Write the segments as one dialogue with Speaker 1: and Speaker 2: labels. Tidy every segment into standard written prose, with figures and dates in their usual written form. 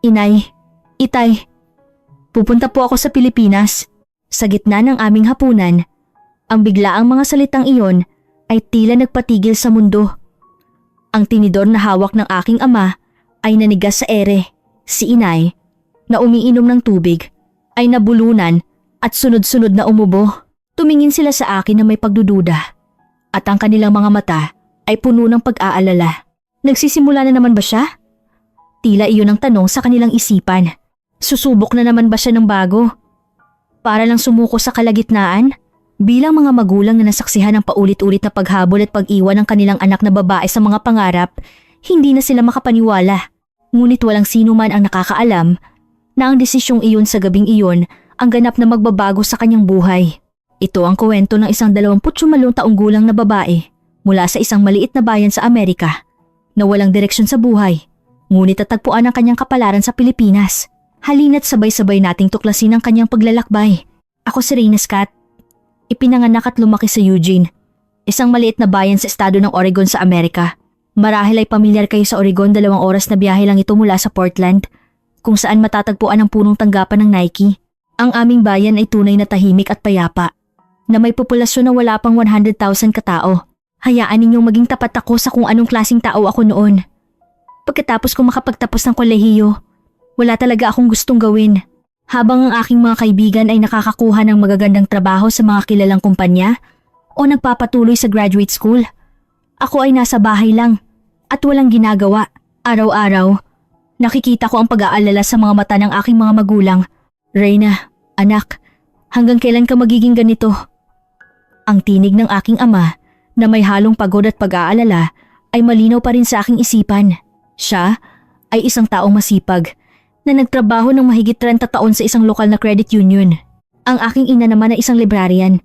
Speaker 1: Inay, Itay, pupunta po ako sa Pilipinas. Sa gitna ng aming hapunan, ang biglaang mga salitang iyon ay tila nagpatigil sa mundo. Ang tinidor na hawak ng aking ama ay nanigas sa ere. Si Inay, na umiinom ng tubig, ay nabulunan at sunod-sunod na umubo. Tumingin sila sa akin na may pagdududa at ang kanilang mga mata ay puno ng pag-aalala. Nagsisimula na naman ba siya? Tila iyon ang tanong sa kanilang isipan. Susubok na naman ba siya ng bago? Para lang sumuko sa kalagitnaan? Bilang mga magulang na nasaksihan ng paulit-ulit na paghabol at pag-iwan ng kanilang anak na babae sa mga pangarap, hindi na sila makapaniwala. Ngunit walang sino man ang nakakaalam na ang desisyong iyon sa gabing iyon ang ganap na magbabago sa kanyang buhay. Ito ang kwento ng isang 28 taong gulang na babae mula sa isang maliit na bayan sa Amerika na walang direksyon sa buhay, ngunit tatagpuan ang kanyang kapalaran sa Pilipinas. Halina't sabay-sabay nating tuklasin ang kanyang paglalakbay. Ako si Reyna Scott. Ipinanganak at lumaki sa Eugene, isang maliit na bayan sa estado ng Oregon sa Amerika. Marahil ay pamilyar kayo sa Oregon, 2 oras na biyahe lang ito mula sa Portland, kung saan matatagpuan ang punong tanggapan ng Nike. Ang aming bayan ay tunay na tahimik at payapa, na may populasyon na wala pang 100,000 katao. Hayaan ninyong maging tapat ako sa kung anong klaseng tao ako noon. Pagkatapos kong makapagtapos ng kolehiyo, wala talaga akong gustong gawin. Habang ang aking mga kaibigan ay nakakakuha ng magagandang trabaho sa mga kilalang kumpanya o nagpapatuloy sa graduate school, ako ay nasa bahay lang at walang ginagawa. Araw-araw, nakikita ko ang pag-aalala sa mga mata ng aking mga magulang. Reyna, anak, hanggang kailan ka magiging ganito? Ang tinig ng aking ama na may halong pagod at pag-aalala ay malinaw pa rin sa aking isipan. Siya ay isang taong masipag na nagtrabaho ng mahigit 30 taon sa isang lokal na credit union. Ang aking ina naman ay isang librarian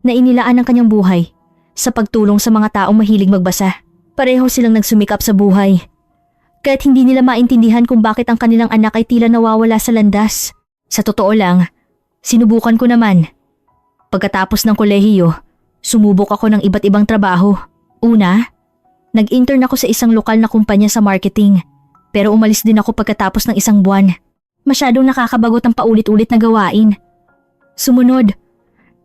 Speaker 1: na inilaan ang kanyang buhay sa pagtulong sa mga taong mahilig magbasa. Pareho silang nagsumikap sa buhay. Kahit hindi nila maintindihan kung bakit ang kanilang anak ay tila nawawala sa landas. Sa totoo lang, sinubukan ko naman. Pagkatapos ng kolehiyo, sumubok ako ng iba't ibang trabaho. Una, nag-intern ako sa isang lokal na kumpanya sa marketing. Pero umalis din ako pagkatapos ng 1 buwan. Masyadong nakakabagot ang paulit-ulit na gawain. Sumunod,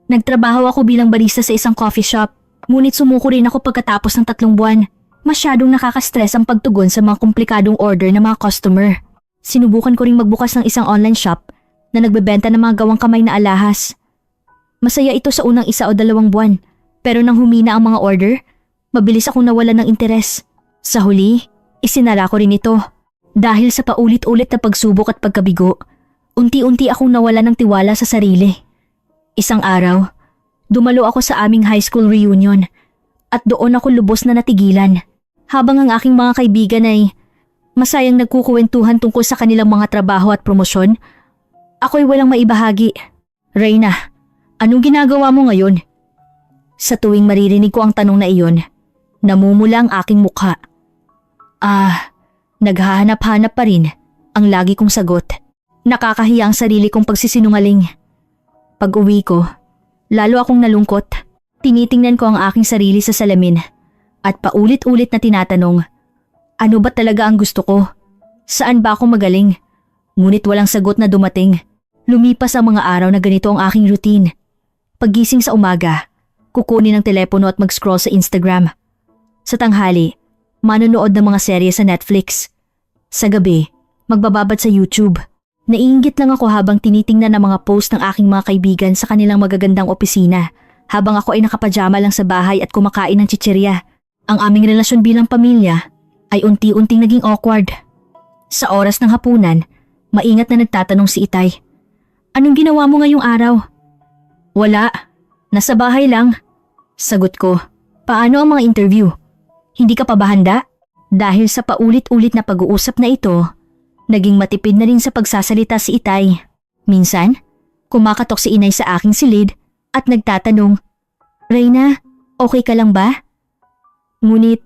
Speaker 1: nagtrabaho ako bilang barista sa isang coffee shop. Ngunit sumuko rin ako pagkatapos ng 3 buwan. Masyadong nakaka-stress ang pagtugon sa mga komplikadong order ng mga customer. Sinubukan ko ring magbukas ng isang online shop na nagbebenta ng mga gawang kamay na alahas. Masaya ito sa unang 1 o 2 buwan, pero nang humina ang mga order, mabilis akong nawalan ng interes. Sa huli, isinara ko rin ito. Dahil sa paulit-ulit na pagsubok at pagkabigo, unti-unti akong nawalan ng tiwala sa sarili. Isang araw, dumalo ako sa aming high school reunion at doon ako lubos na natigilan. Habang ang aking mga kaibigan ay masayang nagkukuwentuhan tungkol sa kanilang mga trabaho at promosyon, ako'y walang maibahagi. Reyna, anong ginagawa mo ngayon? Sa tuwing maririnig ko ang tanong na iyon, namumula ang aking mukha. Naghahanap-hanap pa rin ang lagi kong sagot. Nakakahiya ang sarili kong pagsisinungaling. Pag-uwi ko, lalo akong nalungkot. Tinitingnan ko ang aking sarili sa salamin at paulit-ulit na tinatanong, ano ba talaga ang gusto ko? Saan ba ako magaling? Ngunit walang sagot na dumating. Lumipas ang mga araw na ganito ang aking routine. Paggising sa umaga, kukunin ang telepono at mag-scroll sa Instagram. Sa tanghali, manonood ng mga serye sa Netflix. Sa gabi, magbababad sa YouTube. Naiinggit lang ako habang tinitingnan ang mga post ng aking mga kaibigan sa kanilang magagandang opisina habang ako ay nakapajama lang sa bahay at kumakain ng chichirya. Ang aming relasyon bilang pamilya ay unti-unting naging awkward. Sa oras ng hapunan, maingat na nagtatanong si Itay, anong ginawa mo ngayong araw? Wala, nasa bahay lang. Sagot ko, paano ang mga interview? Hindi ka pa ba handa? Dahil sa paulit-ulit na pag-uusap na ito, naging matipid na rin sa pagsasalita si Itay. Minsan, kumakatok si Inay sa aking silid at nagtatanong, Reyna, okay ka lang ba? Ngunit,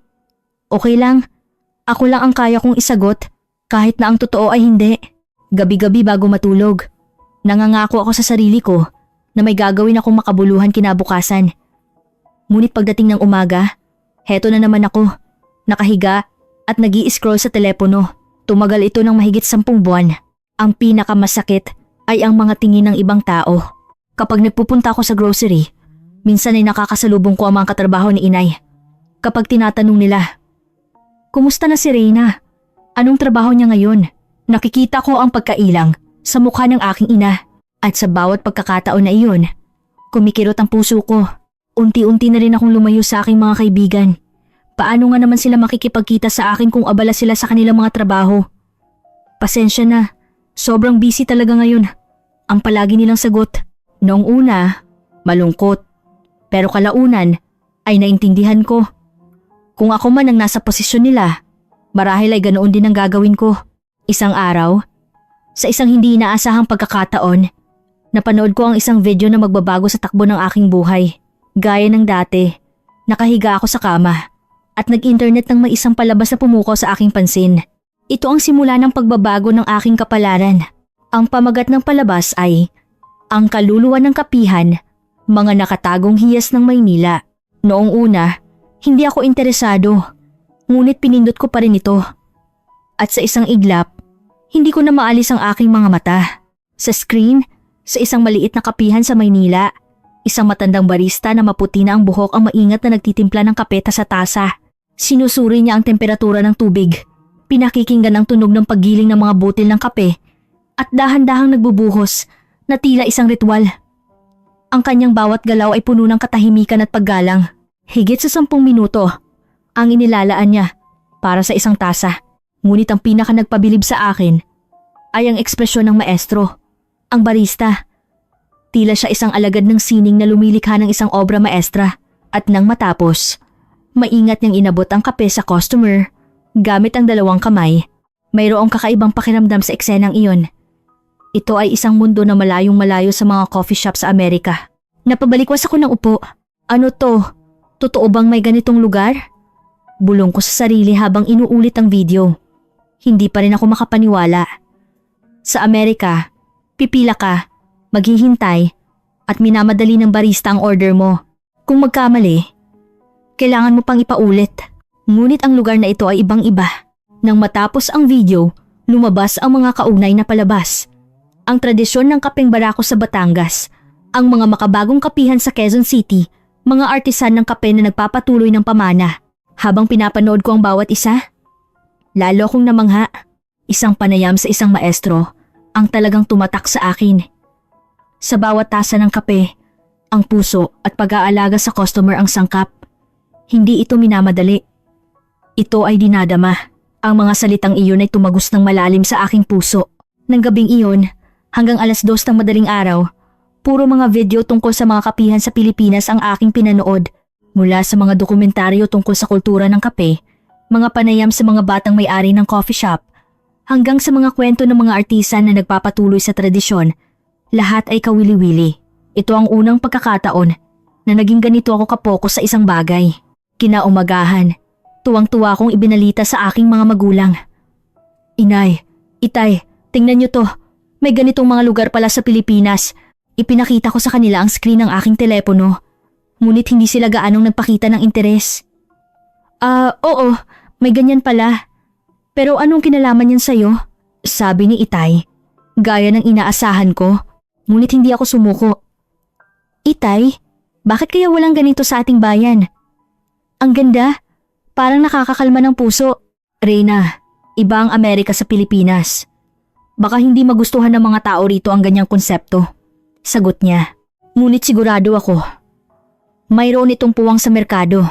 Speaker 1: okay lang. Ako lang ang kaya kong isagot kahit na ang totoo ay hindi. Gabi-gabi bago matulog, nangangako ako sa sarili ko na may gagawin akong makabuluhan kinabukasan. Ngunit pagdating ng umaga, heto na naman ako, nakahiga at nag-i-scroll sa telepono. Tumagal ito ng mahigit 10 buwan. Ang pinakamasakit ay ang mga tingin ng ibang tao. Kapag nagpupunta ako sa grocery, minsan ay nakakasalubong ko ang mga katrabaho ni inay. Kapag tinatanong nila, "Kumusta na si Reyna? Anong trabaho niya ngayon?" Nakikita ko ang pagkailang sa mukha ng aking ina. At sa bawat pagkakataon na iyon, kumikirot ang puso ko. Unti-unti na rin akong lumayo sa aking mga kaibigan. Paano nga naman sila makikipagkita sa akin kung abala sila sa kanilang mga trabaho? Pasensya na, sobrang busy talaga ngayon. Ang palagi nilang sagot. Noong una, malungkot. Pero kalaunan ay naintindihan ko. Kung ako man ang nasa posisyon nila, marahil ay ganoon din ang gagawin ko. Isang araw, sa isang hindi inaasahang pagkakataon, napanood ko ang isang video na magbabago sa takbo ng aking buhay. Gaya ng dati, nakahiga ako sa kama at nag-internet ng may isang palabas na pumukaw sa aking pansin. Ito ang simula ng pagbabago ng aking kapalaran. Ang pamagat ng palabas ay Ang Kaluluwa ng Kapihan, Mga Nakatagong Hiyas ng Maynila. Noong una, hindi ako interesado, ngunit pinindot ko pa rin ito. At sa isang iglap, hindi ko na maalis ang aking mga mata. Sa screen, sa isang maliit na kapihan sa Maynila, isang matandang barista na maputi na ang buhok ang maingat na nagtitimpla ng kape sa tasa. Sinusuri niya ang temperatura ng tubig. Pinakikinggan ang tunog ng paggiling ng mga butil ng kape at dahan-dahang nagbubuhos na tila isang ritual. Ang kanyang bawat galaw ay puno ng katahimikan at paggalang. Higit sa 10 minuto ang inilalaan niya para sa isang tasa. Ngunit ang pinaka nagpabilib sa akin ay ang ekspresyon ng maestro, ang barista. Tila siya isang alagad ng sining na lumilikha ng isang obra maestra. At nang matapos, maingat niyang inabot ang kape sa customer gamit ang 2 kamay. Mayroong kakaibang pakiramdam sa eksenang iyon. Ito ay isang mundo na malayong malayo sa mga coffee shop sa Amerika. Napabalikwas ako ng upo. Ano to? Totoo bang may ganitong lugar? Bulong ko sa sarili habang inuulit ang video. Hindi pa rin ako makapaniwala. Sa Amerika, pipila ka, maghihintay, at minamadali ng barista ang order mo. Kung magkamali, kailangan mo pang ipaulit. Ngunit ang lugar na ito ay ibang-iba. Nang matapos ang video, lumabas ang mga kaugnay na palabas. Ang tradisyon ng kapeng barako sa Batangas, ang mga makabagong kapihan sa Quezon City, mga artisan ng kape na nagpapatuloy ng pamana. Habang pinapanood ko ang bawat isa, lalo akong namangha. Isang panayam sa isang maestro ang talagang tumatak sa akin. Sa bawat tasa ng kape, ang puso at pag-aalaga sa customer ang sangkap. Hindi ito minamadali. Ito ay dinadama. Ang mga salitang iyon ay tumagos ng malalim sa aking puso. Nang gabing iyon, hanggang 2:00 ng madaling araw, puro mga video tungkol sa mga kapihan sa Pilipinas ang aking pinanood. Mula sa mga dokumentaryo tungkol sa kultura ng kape, mga panayam sa mga batang may-ari ng coffee shop, hanggang sa mga kwento ng mga artisan na nagpapatuloy sa tradisyon, lahat ay kawili-wili. Ito ang unang pagkakataon na naging ganito ako kapokus sa isang bagay. Kinaumagahan, tuwang-tuwa akong ibinalita sa aking mga magulang. Inay, Itay, tingnan niyo to. May ganitong mga lugar pala sa Pilipinas. Ipinakita ko sa kanila ang screen ng aking telepono. Ngunit hindi sila gaanong nagpakita ng interes. Oo, may ganyan pala. Pero anong kinalaman yan sa'yo? Sabi ni Itay. Gaya ng inaasahan ko, ngunit hindi ako sumuko. Itay, bakit kaya walang ganito sa ating bayan? Ang ganda, parang nakakakalma ng puso. Reyna, iba ang Amerika sa Pilipinas. Baka hindi magustuhan ng mga tao rito ang ganyang konsepto. Sagot niya. Ngunit sigurado ako, mayroon itong puwang sa merkado.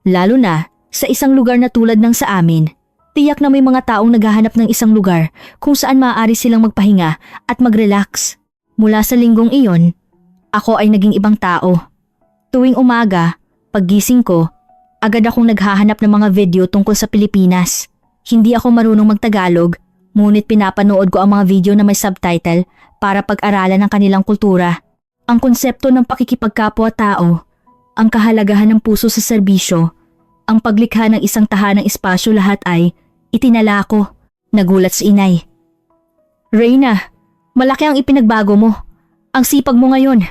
Speaker 1: Lalo na sa isang lugar na tulad ng sa amin. Tiyak na may mga taong naghahanap ng isang lugar kung saan maaari silang magpahinga at mag-relax. Mula sa linggong iyon, ako ay naging ibang tao. Tuwing umaga, paggising ko, agad akong naghahanap ng mga video tungkol sa Pilipinas. Hindi ako marunong mag-Tagalog, ngunit pinapanood ko ang mga video na may subtitle para pag-aralan ang kanilang kultura. Ang konsepto ng pakikipagkapwa-tao, ang kahalagahan ng puso sa serbisyo, ang paglikha ng isang tahanang espasyo, lahat ay itinala ko. Nagulat si Inay. Reyna, malaki ang ipinagbago mo. Ang sipag mo ngayon.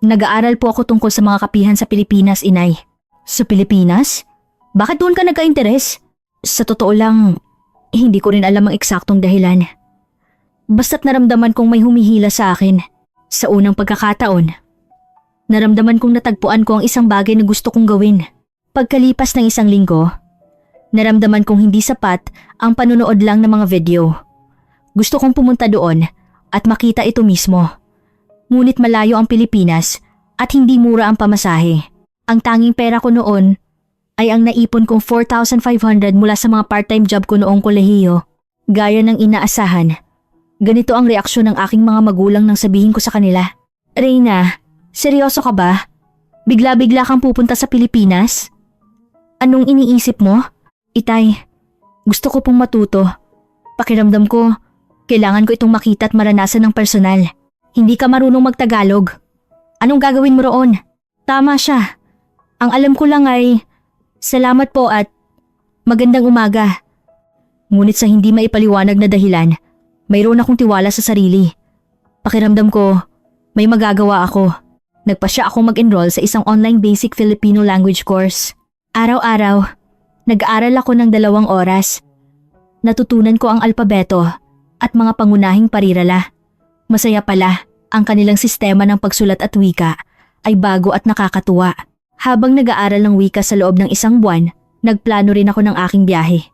Speaker 1: Nag-aaral po ako tungkol sa mga kapihan sa Pilipinas, Inay. Sa Pilipinas? Bakit doon ka nagka-interes? Sa totoo lang, Hindi ko rin alam ang eksaktong dahilan. Basta't naramdaman kong may humihila sa akin. Sa unang pagkakataon, naramdaman kong natagpuan ko ang isang bagay na gusto kong gawin. Pagkalipas ng isang linggo, naramdaman kong hindi sapat ang panonood lang ng mga video. Gusto kong pumunta doon at makita ito mismo. Ngunit malayo ang Pilipinas at hindi mura ang pamasahe. Ang tanging pera ko noon ay ang naipon kong 4,500 mula sa mga part-time job ko noong kolehiyo. Gaya ng inaasahan, ganito ang reaksyon ng aking mga magulang nang sabihin ko sa kanila. Reyna, seryoso ka ba? Bigla-bigla kang pupunta sa Pilipinas? Anong iniisip mo? Itay, gusto ko pong matuto. Pakiramdam ko, kailangan ko itong makita at maranasan ng personal. Hindi ka marunong magtagalog. Anong gagawin mo roon? Tama siya. Ang alam ko lang ay, salamat po at magandang umaga. Ngunit sa hindi maipaliwanag na dahilan, mayroon akong tiwala sa sarili. Pakiramdam ko, may magagawa ako. Nagpasya akong mag-enroll sa isang online basic Filipino language course. Araw-araw, nag-aaral ako ng 2 oras. Natutunan ko ang alpabeto at mga pangunahing parirala. Masaya pala, ang kanilang sistema ng pagsulat at wika ay bago at nakakatuwa. Habang nag-aaral ng wika sa loob ng 1 buwan, nagplano rin ako ng aking biyahe.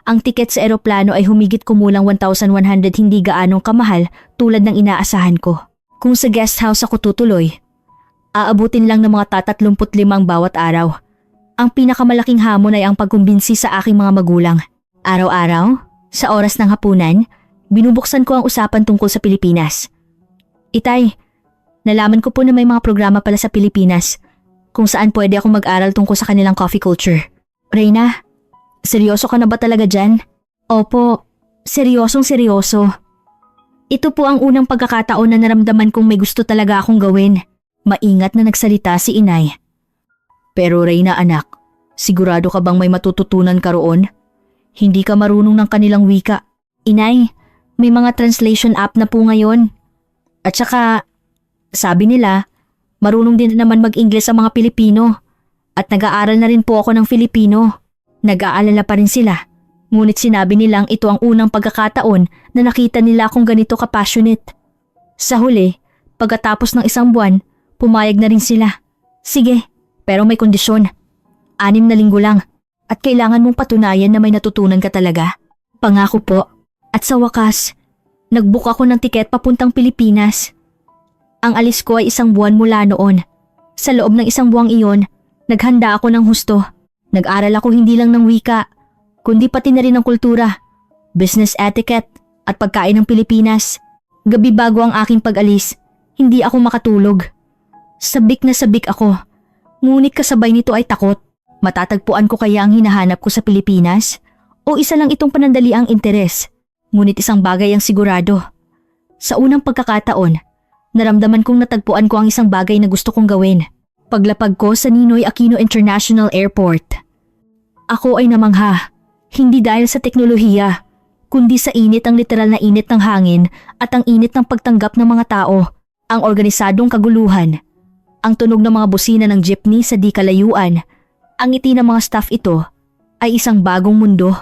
Speaker 1: Ang tiket sa eroplano ay humigit kumulang 1,100, hindi gaanong kamahal tulad ng inaasahan ko. Kung sa guest house ako tutuloy, aabutin lang ng mga 35 bawat araw. Ang pinakamalaking hamon ay ang pagkumbinsi sa aking mga magulang. Araw-araw, sa oras ng hapunan, binubuksan ko ang usapan tungkol sa Pilipinas. Itay, nalaman ko po na may mga programa pala sa Pilipinas kung saan pwede akong mag-aral tungkol sa kanilang coffee culture. Reyna, seryoso ka na ba talaga dyan? Opo, seryosong seryoso. Ito po ang unang pagkakataon na naramdaman kong may gusto talaga akong gawin. Maingat na nagsalita si inay. Pero Reyna anak, sigurado ka bang may matututunan ka roon? Hindi ka marunong ng kanilang wika. Inay, may mga translation app na po ngayon. At saka, sabi nila, marunong din naman mag-Ingles ang mga Pilipino. At nag-aaral na rin po ako ng Filipino. Nag-aalala pa rin sila. Ngunit sinabi nilang ito ang unang pagkakataon na nakita nila akong ganito ka-passionate. Sa huli, pagkatapos ng 1 buwan, pumayag na rin sila. Sige, pero may kondisyon. 6 na linggo lang. At kailangan mong patunayan na may natutunan ka talaga. Pangako po. At sa wakas, nag-book ako ng tiket papuntang Pilipinas. Ang alis ko ay 1 buwan mula noon. Sa loob ng 1 buwang iyon, naghanda ako ng husto. Nag-aral ako hindi lang ng wika, kundi pati na rin ng kultura, business etiquette at pagkain ng Pilipinas. Gabi bago ang aking pag-alis, hindi ako makatulog. Sabik na sabik ako. Ngunit kasabay nito ay takot. Matatagpuan ko kaya ang hinahanap ko sa Pilipinas? O isa lang itong panandaliang interes? Ngunit isang bagay ang sigurado. Sa unang pagkakataon, naramdaman kong natagpuan ko ang isang bagay na gusto kong gawin. Paglapag ko sa Ninoy Aquino International Airport. Ako ay namangha, hindi dahil sa teknolohiya, kundi sa init, ang literal na init ng hangin at ang init ng pagtanggap ng mga tao, ang organisadong kaguluhan. Ang tunog ng mga busina ng jeepney sa di kalayuan, ang ngiti ng mga staff, ito ay isang bagong mundo.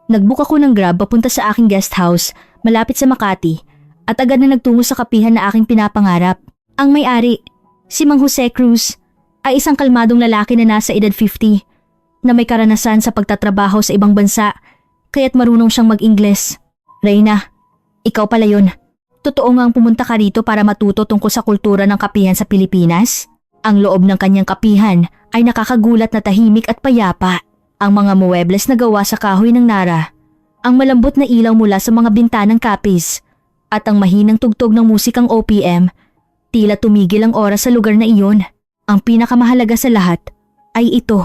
Speaker 1: Nagbook ako ng Grab papunta sa aking guest house malapit sa Makati at agad na nagtungo sa kapihan na aking pinapangarap. Ang may-ari, si Mang Jose Cruz, ay isang kalmadong lalaki na nasa edad 50 na may karanasan sa pagtatrabaho sa ibang bansa kaya't marunong siyang mag-Ingles. Reyna, ikaw pala yun. Totoo ngang pumunta ka rito para matuto tungkol sa kultura ng kapihan sa Pilipinas? Ang loob ng kanyang kapihan ay nakakagulat na tahimik at payapa. Ang mga muebles na gawa sa kahoy ng nara, ang malambot na ilaw mula sa mga bintanang kapis, at ang mahinang tugtog ng musikang OPM, tila tumigil ang oras sa lugar na iyon. Ang pinakamahalaga sa lahat ay ito,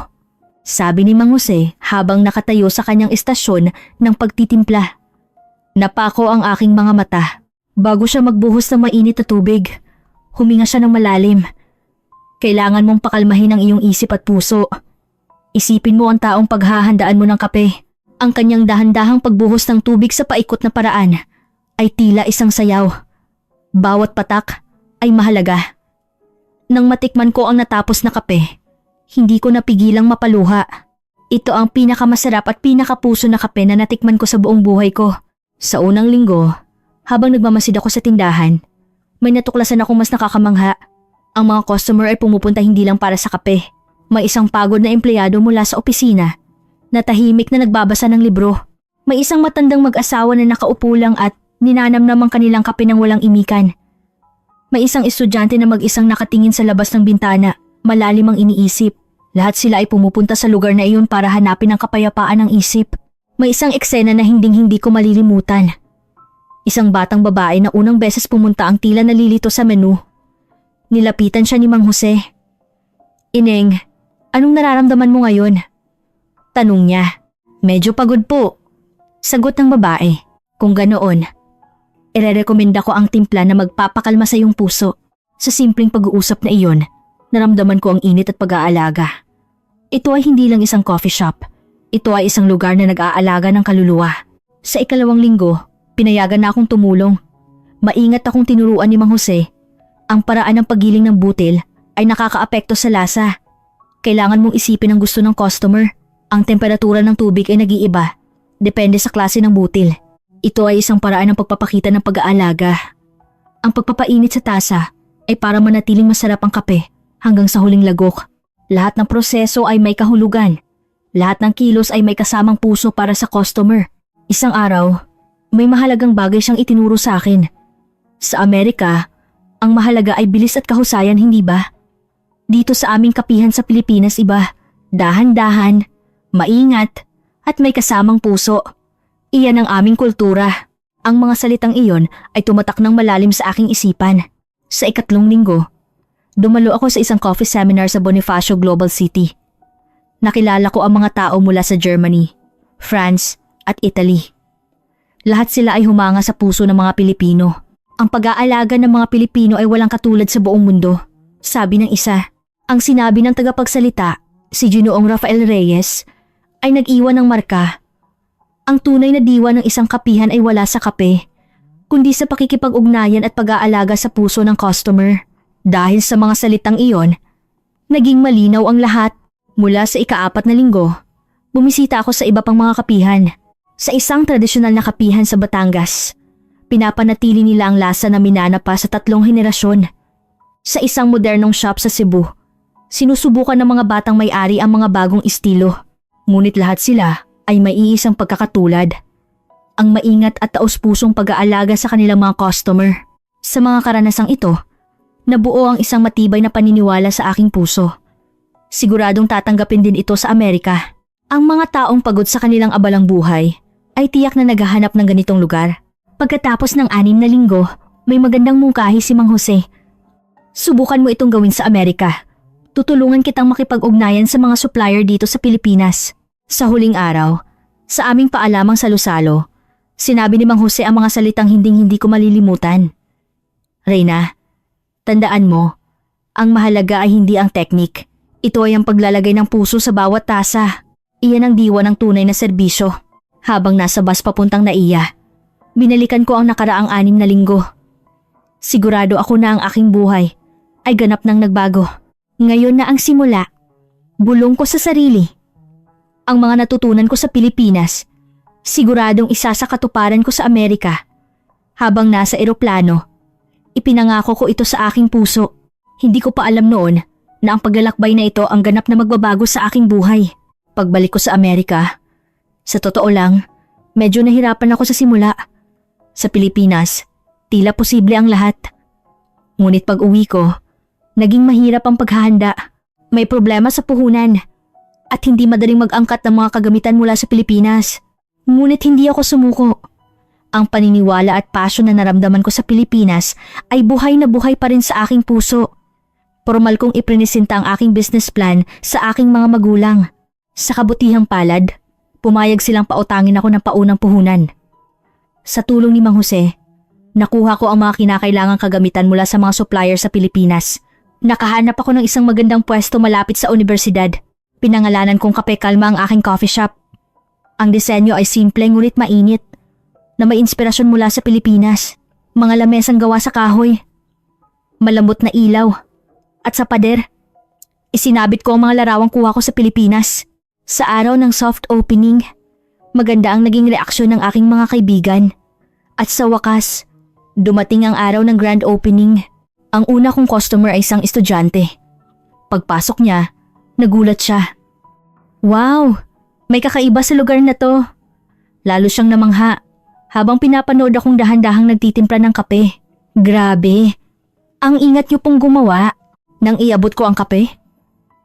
Speaker 1: sabi ni Mang Jose habang nakatayo sa kanyang estasyon ng pagtitimpla. Napako ang aking mga mata. Bago siya magbuhos ng mainit na tubig, huminga siya ng malalim. Kailangan mong pakalmahin ang iyong isip at puso. Isipin mo ang taong paghahandaan mo ng kape. Ang kanyang dahan-dahang pagbuhos ng tubig sa paikot na paraan ay tila isang sayaw. Bawat patak ay mahalaga. Nang matikman ko ang natapos na kape, hindi ko napigilang mapaluha. Ito ang pinakamasarap at pinakapuso na kape na natikman ko sa buong buhay ko. Sa unang linggo, habang nagmamasid ako sa tindahan, may natuklasan akong mas nakakamangha. Ang mga customer ay pumupunta hindi lang para sa kape. May isang pagod na empleyado mula sa opisina na tahimik na nagbabasa ng libro. May isang matandang mag-asawa na nakaupo lang at ninanamnam ang kanilang kape ng walang imikan. May isang estudyante na mag-isang nakatingin sa labas ng bintana, malalim ang iniisip. Lahat sila ay pumupunta sa lugar na iyon para hanapin ang kapayapaan ng isip. May isang eksena na hinding-hindi ko malilimutan. Isang batang babae na unang beses pumunta ang tila nalilito sa menu. Nilapitan siya ni Mang Jose. "Ineng, anong nararamdaman mo ngayon?" Tanong niya. "Medyo pagod po," sagot ng babae. "Kung ganoon, irerekomenda ko ang timpla na magpapakalma sa iyong puso." Sa simpleng pag-uusap na iyon, naramdaman ko ang init at pag-aalaga. Ito ay hindi lang isang coffee shop. Ito ay isang lugar na nag-aalaga ng kaluluwa. Sa ikalawang linggo, pinayagan na akong tumulong. Maingat akong tinuruan ni Mang Jose. Ang paraan ng paggiling ng butil ay nakakaapekto sa lasa. Kailangan mong isipin ang gusto ng customer. Ang temperatura ng tubig ay nag-iiba. Depende sa klase ng butil. Ito ay isang paraan ng pagpapakita ng pag-aalaga. Ang pagpapainit sa tasa ay para manatiling masarap ang kape hanggang sa huling lagok. Lahat ng proseso ay may kahulugan. Lahat ng kilos ay may kasamang puso para sa customer. Isang araw, may mahalagang bagay siyang itinuro sa akin. Sa Amerika, ang mahalaga ay bilis at kahusayan, hindi ba? Dito sa aming kapihan sa Pilipinas iba, dahan-dahan, maingat, at may kasamang puso. Iyan ang aming kultura. Ang mga salitang iyon ay tumatak ng malalim sa aking isipan. Sa ikatlong linggo, dumalo ako sa isang coffee seminar sa Bonifacio Global City. Nakilala ko ang mga tao mula sa Germany, France at Italy. Lahat sila ay humanga sa puso ng mga Pilipino. Ang pag-aalaga ng mga Pilipino ay walang katulad sa buong mundo, sabi ng isa. Ang sinabi ng tagapagsalita, si Ginoong Rafael Reyes, ay nag-iwan ng marka. Ang tunay na diwa ng isang kapihan ay wala sa kape, kundi sa pakikipag-ugnayan at pag-aalaga sa puso ng customer. Dahil sa mga salitang iyon, naging malinaw ang lahat. Mula sa ika-4 na linggo, bumisita ako sa iba pang mga kapihan. Sa isang tradisyonal na kapihan sa Batangas, pinapanatili nila ang lasa na minanapa sa 3 henerasyon. Sa isang modernong shop sa Cebu, sinusubukan ng mga batang may-ari ang mga bagong estilo. Ngunit lahat sila ay may iisang pagkakatulad. Ang maingat at taos-pusong pag-aalaga sa kanilang mga customer. Sa mga karanasang ito, nabuo ang isang matibay na paniniwala sa aking puso. Siguradong tatanggapin din ito sa Amerika. Ang mga taong pagod sa kanilang abalang buhay ay tiyak na naghahanap ng ganitong lugar. Pagkatapos ng 6 na linggo, may magandang mungkahi si Mang Jose. "Subukan mo itong gawin sa Amerika. Tutulungan kitang makipag-ugnayan sa mga supplier dito sa Pilipinas." Sa huling araw, sa aming paalamang salusalo, sinabi ni Mang Jose ang mga salitang hinding-hindi ko malilimutan. "Reyna, tandaan mo, ang mahalaga ay hindi ang teknik. Ito ay ang paglalagay ng puso sa bawat tasa. Iyan ang diwa ng tunay na serbisyo." Habang nasa bus papuntang Naiya, binalikan ko ang nakaraang 6 na linggo. Sigurado ako na ang aking buhay ay ganap nang nagbago. Ngayon na ang simula. Bulong ko sa sarili. Ang mga natutunan ko sa Pilipinas, siguradong isa sa katuparan ko sa Amerika. Habang nasa eroplano, ipinangako ko ito sa aking puso. Hindi ko pa alam noon na ang paglalakbay na ito ang ganap na magbabago sa aking buhay. Pagbalik ko sa Amerika, sa totoo lang, medyo nahirapan ako sa simula. Sa Pilipinas, tila posible ang lahat. Ngunit pag uwi ko, naging mahirap ang paghahanda. May problema sa puhunan at hindi madaling mag-angkat ng mga kagamitan mula sa Pilipinas. Ngunit hindi ako sumuko. Ang paniniwala at passion na naramdaman ko sa Pilipinas ay buhay na buhay pa rin sa aking puso. Formal kong iprinisinta ang aking business plan sa aking mga magulang. Sa kabutihang palad, pumayag silang pautangin ako ng paunang puhunan. Sa tulong ni Mang Jose, nakuha ko ang mga kinakailangang kagamitan mula sa mga supplier sa Pilipinas. Nakahanap ako ng isang magandang pwesto malapit sa universidad. Pinangalanan kong Kape Kalma ang aking coffee shop. Ang disenyo ay simple ngunit mainit, na may inspirasyon mula sa Pilipinas. Mga lamesang gawa sa kahoy, malambot na ilaw, at sa pader, isinabit ko ang mga larawang kuha ko sa Pilipinas. Sa araw ng soft opening, maganda ang naging reaksyon ng aking mga kaibigan. At sa wakas, dumating ang araw ng grand opening. Ang una kong customer ay isang estudyante. Pagpasok niya, nagulat siya. Wow! May kakaiba sa lugar na to. Lalo siyang namangha habang pinapanood akong dahan-dahang nagtitimpla ng kape. Grabe! Ang ingat niyo pong gumawa. Nang iabot ko ang kape,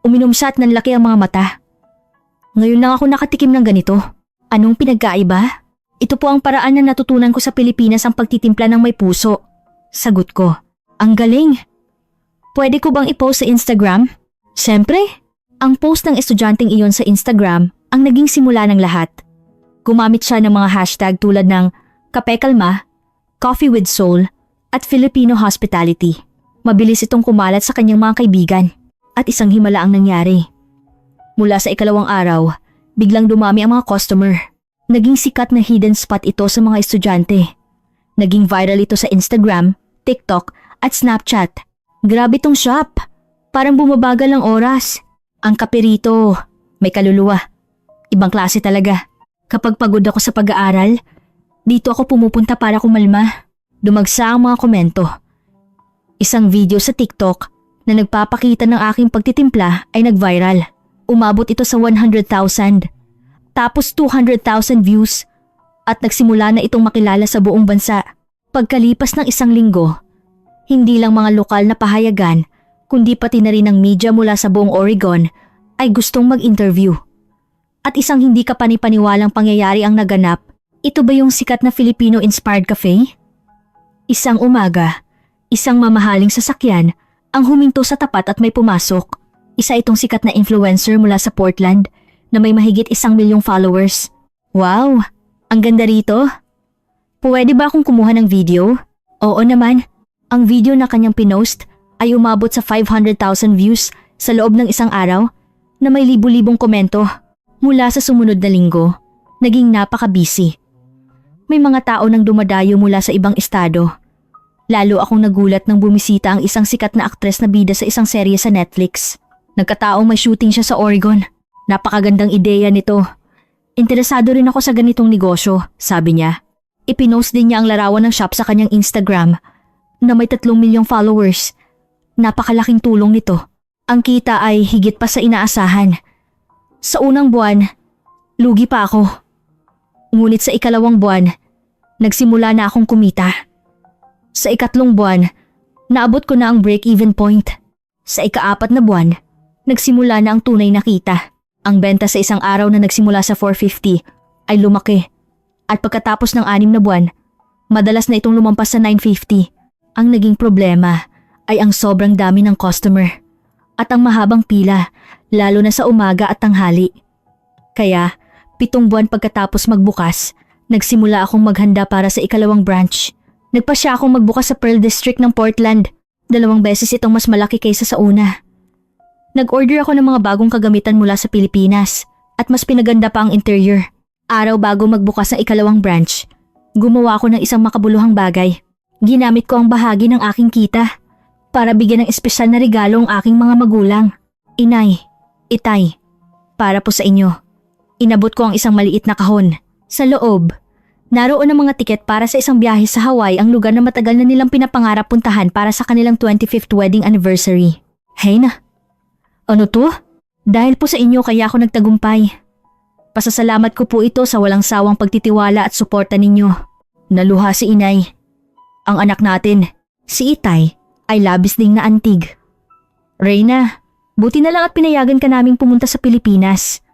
Speaker 1: uminom siya at nanlaki ang mga mata. Ngayon lang ako nakatikim ng ganito. Anong pinagkaiba? Ito po ang paraan na natutunan ko sa Pilipinas ang pagtitimpla ng may puso. Sagot ko. Ang galing! Pwede ko bang i-post sa Instagram? Siyempre! Ang post ng estudyanteng iyon sa Instagram ang naging simula ng lahat. Gumamit siya ng mga hashtag tulad ng Kape Kalma, Coffee with Soul, at Filipino Hospitality. Mabilis itong kumalat sa kanyang mga kaibigan at isang himala ang nangyari. Mula sa ikalawang araw, biglang dumami ang mga customer. Naging sikat na hidden spot ito sa mga estudyante. Naging viral ito sa Instagram, TikTok at Snapchat. Grabe tong shop. Parang bumabagal ang oras. Ang kape rito, may kaluluwa. Ibang klase talaga. Kapag pagod ako sa pag-aaral, dito ako pumupunta para kumalma. Dumagsa ang mga komento. Isang video sa TikTok na nagpapakita ng aking pagtitimpla ay nag-viral. Umabot ito sa 100,000. Tapos 200,000 views at nagsimula na itong makilala sa buong bansa. Pagkalipas ng isang linggo, hindi lang mga lokal na pahayagan kundi pati na rin ang media mula sa buong Oregon ay gustong mag-interview. At isang hindi kapanipaniwalang pangyayari ang naganap. Ito ba yung sikat na Filipino-inspired cafe? Isang umaga, isang mamahaling sasakyan ang huminto sa tapat at may pumasok. Isa itong sikat na influencer mula sa Portland na may mahigit 1 milyong followers. Wow! Ang ganda rito! Pwede ba akong kumuha ng video? Oo naman. Ang video na kanyang pinost ay umabot sa 500,000 views sa loob ng isang araw na may libu-libong komento. Mula sa sumunod na linggo, naging napaka-busy. May mga tao nang dumadayo mula sa ibang estado. Lalo akong nagulat nang bumisita ang isang sikat na aktres na bida sa isang serye sa Netflix. Nagkataong may shooting siya sa Oregon. Napakagandang ideya nito. Interesado rin ako sa ganitong negosyo, sabi niya. Ipinost din niya ang larawan ng shop sa kanyang Instagram na may 3 milyong followers. Napakalaking tulong nito. Ang kita ay higit pa sa inaasahan. Sa unang buwan, lugi pa ako. Ngunit sa ikalawang buwan, nagsimula na akong kumita. Sa ikatlong buwan, naabot ko na ang break-even point. Sa ika-4 na buwan, nagsimula na ang tunay na kita. Ang benta sa isang araw na nagsimula sa $450 ay lumaki. At pagkatapos ng 6 na buwan, madalas na itong lumampas sa $950. Ang naging problema ay ang sobrang dami ng customer at ang mahabang pila, lalo na sa umaga at tanghali. Kaya, 7 buwan pagkatapos magbukas, nagsimula akong maghanda para sa ikalawang branch. Nagpasya akong magbukas sa Pearl District ng Portland. 2 beses itong mas malaki kaysa sa una. Nag-order ako ng mga bagong kagamitan mula sa Pilipinas at mas pinaganda pa ang interior. Araw bago magbukas ang ikalawang branch, gumawa ako ng isang makabuluhang bagay. Ginamit ko ang bahagi ng aking kita para bigyan ng espesyal na regalo ang aking mga magulang. Inay, itay, para po sa inyo. Inabot ko ang isang maliit na kahon. Sa loob, naroon ang mga tiket para sa isang biyahe sa Hawaii, ang lugar na matagal na nilang pinapangarap puntahan para sa kanilang 25th wedding anniversary. Hey na! Ano to? Dahil po sa inyo kaya ako nagtagumpay. Pasasalamat ko po ito sa walang sawang pagtitiwala at suporta ninyo. Naluha si inay. Ang anak natin, si Itay, ay labis ding naantig. Reyna, buti na lang at pinayagan ka naming pumunta sa Pilipinas.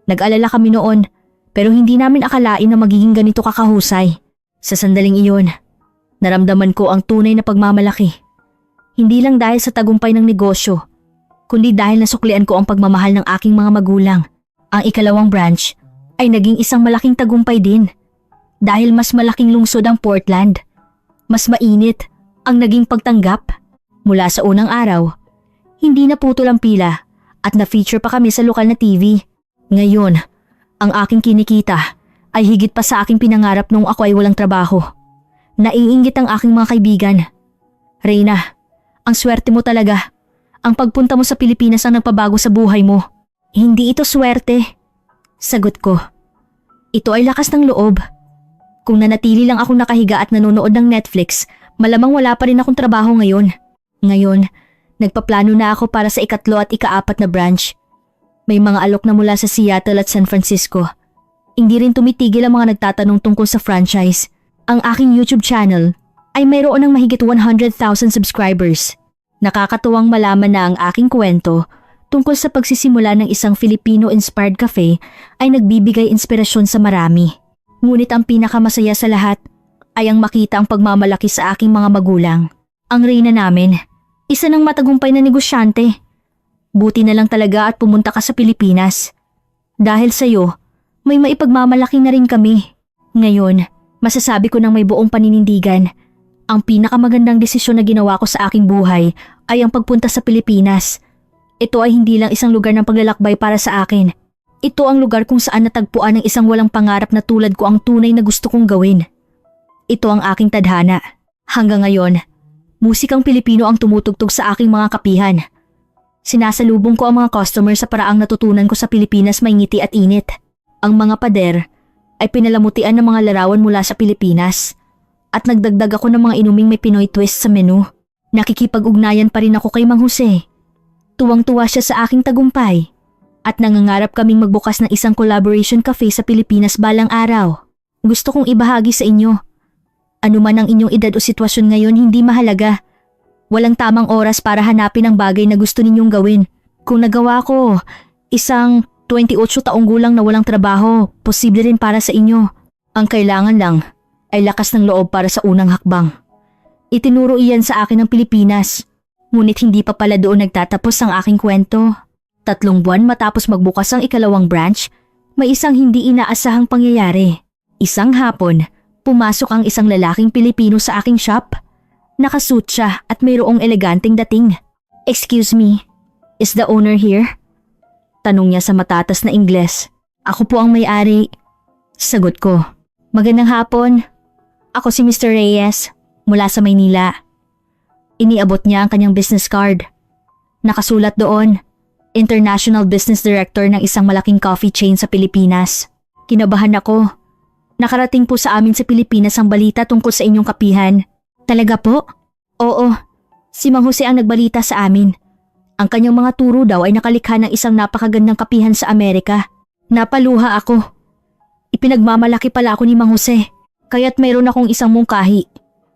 Speaker 1: Nag-alala kami noon, pero hindi namin akalain na magiging ganito kakahusay. Sa sandaling iyon, naramdaman ko ang tunay na pagmamalaki. Hindi lang dahil sa tagumpay ng negosyo, kundi dahil nasuklian ko ang pagmamahal ng aking mga magulang. Ang ikalawang branch ay naging isang malaking tagumpay din. Dahil mas malaking lungsod ang Portland, mas mainit ang naging pagtanggap. Mula sa unang araw, hindi na putol ang pila at na-feature pa kami sa lokal na TV. Ngayon, ang aking kinikita ay higit pa sa aking pinangarap nung ako ay walang trabaho. Naiinggit ang aking mga kaibigan. Reyna, ang swerte mo talaga. Ang pagpunta mo sa Pilipinas ang nagpabago sa buhay mo. Hindi ito swerte. Sagot ko. Ito ay lakas ng loob. Kung nanatili lang akong nakahiga at nanonood ng Netflix, malamang wala pa rin akong trabaho ngayon. Ngayon, nagpaplano na ako para sa ikatlo at ika-4 na branch. May mga alok na mula sa Seattle at San Francisco. Hindi rin tumitigil ang mga nagtatanong tungkol sa franchise. Ang aking YouTube channel ay mayroon ng mahigit 100,000 subscribers. Nakakatuwang malaman na ang aking kwento tungkol sa pagsisimula ng isang Filipino-inspired cafe ay nagbibigay inspirasyon sa marami. Ngunit ang pinakamasaya sa lahat ay ang makita ang pagmamalaki sa aking mga magulang. Ang reyna namin, isa ng matagumpay na negosyante. Buti na lang talaga at pumunta ka sa Pilipinas. Dahil sa'yo, may maipagmamalaki na rin kami. Ngayon, masasabi ko ng may buong paninindigan, ang pinakamagandang desisyon na ginawa ko sa aking buhay ay ang pagpunta sa Pilipinas. Ito ay hindi lang isang lugar ng paglalakbay para sa akin. Ito ang lugar kung saan natagpuan ng isang walang pangarap na tulad ko ang tunay na gusto kong gawin. Ito ang aking tadhana. Hanggang ngayon, musikang Pilipino ang tumutugtog sa aking mga kapihan. Sinasalubong ko ang mga customer sa paraang natutunan ko sa Pilipinas may ngiti at init. Ang mga pader ay pinalamutian ng mga larawan mula sa Pilipinas at nagdagdag ako ng mga inuming may Pinoy twist sa menu. Nakikipag-ugnayan pa rin ako kay Mang Jose. Tuwang-tuwa siya sa aking tagumpay at nangangarap kaming magbukas ng isang collaboration cafe sa Pilipinas balang araw. Gusto kong ibahagi sa inyo. Ano man ang inyong edad o sitwasyon ngayon, hindi mahalaga. Walang tamang oras para hanapin ang bagay na gusto ninyong gawin. Kung nagawa ko, isang 28 taong gulang na walang trabaho, posible rin para sa inyo. Ang kailangan lang ay lakas ng loob para sa unang hakbang. Itinuro iyan sa akin ng Pilipinas, ngunit hindi pa pala doon nagtatapos ang aking kwento. 3 buwan matapos magbukas ang ikalawang branch, may isang hindi inaasahang pangyayari. Isang hapon, pumasok ang isang lalaking Pilipino sa aking shop. Nakasuot siya at mayroong eleganteng dating. "Excuse me, is the owner here?" Tanong niya sa matatas na Ingles. "Ako po ang may-ari." Sagot ko. "Magandang hapon. Ako si Mr. Reyes, mula sa Maynila." Iniabot niya ang kanyang business card. Nakasulat doon, International Business Director ng isang malaking coffee chain sa Pilipinas. Kinabahan ako. Nakarating po sa amin sa Pilipinas ang balita tungkol sa inyong kapihan. Talaga po? Oo. Si Mang Jose ang nagbalita sa amin. Ang kanyang mga turo daw ay nakalikha ng isang napakagandang kapihan sa Amerika. Napaluha ako. Ipinagmamalaki pala ako ni Mang Jose. Kaya't mayroon akong isang mungkahi.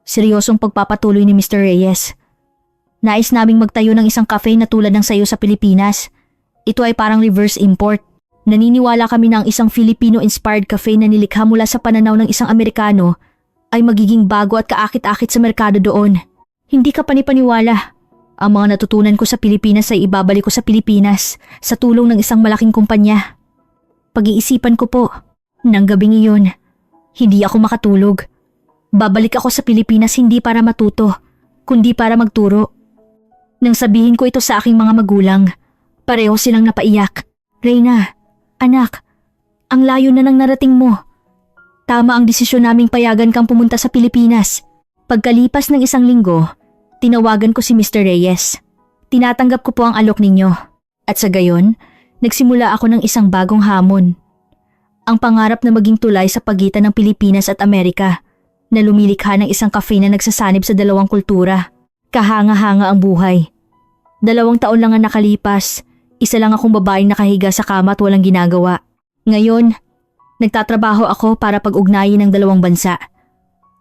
Speaker 1: Seryosong pagpapatuloy ni Mr. Reyes. Nais naming magtayo ng isang cafe na tulad ng sayo sa Pilipinas. Ito ay parang reverse import. Naniniwala kami na ang isang Filipino-inspired cafe na nilikha mula sa pananaw ng isang Amerikano ay magiging bago at kaakit-akit sa merkado doon. Hindi ka panipaniwala. Ang mga natutunan ko sa Pilipinas ay ibabalik ko sa Pilipinas sa tulong ng isang malaking kumpanya. Pag-iisipan ko po, nang gabing iyon, hindi ako makatulog. Babalik ako sa Pilipinas hindi para matuto, kundi para magturo. Nang sabihin ko ito sa aking mga magulang, pareho silang napaiyak. "Reyna, anak, ang layo na ng narating mo. Tama ang desisyon naming payagan kang pumunta sa Pilipinas." Pagkalipas ng 1 linggo, tinawagan ko si Mr. Reyes. "Tinatanggap ko po ang alok ninyo." At sa gayon, nagsimula ako ng isang bagong hamon. Ang pangarap na maging tulay sa pagitan ng Pilipinas at Amerika, na lumilikha ng isang cafe na nagsasanib sa dalawang kultura. Kahanga-hanga ang buhay. 2 taon lang ang nakalipas, isa lang akong babaeng nakahiga sa kama at walang ginagawa. Ngayon, nagtatrabaho ako para pag-ugnayin ng 2 bansa.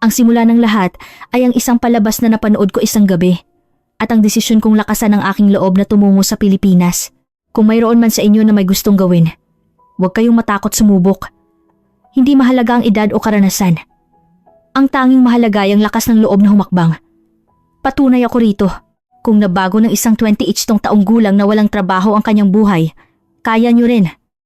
Speaker 1: Ang simula ng lahat ay ang isang palabas na napanood ko isang gabi at ang desisyon kong lakasan ng aking loob na tumungo sa Pilipinas. Kung mayroon man sa inyo na may gustong gawin, huwag kayong matakot sumubok. Hindi mahalaga ang edad o karanasan. Ang tanging mahalaga ay ang lakas ng loob na humakbang. Patunay ako rito. Kung nabago ng isang 28 taong gulang na walang trabaho ang kanyang buhay, kaya nyo rin.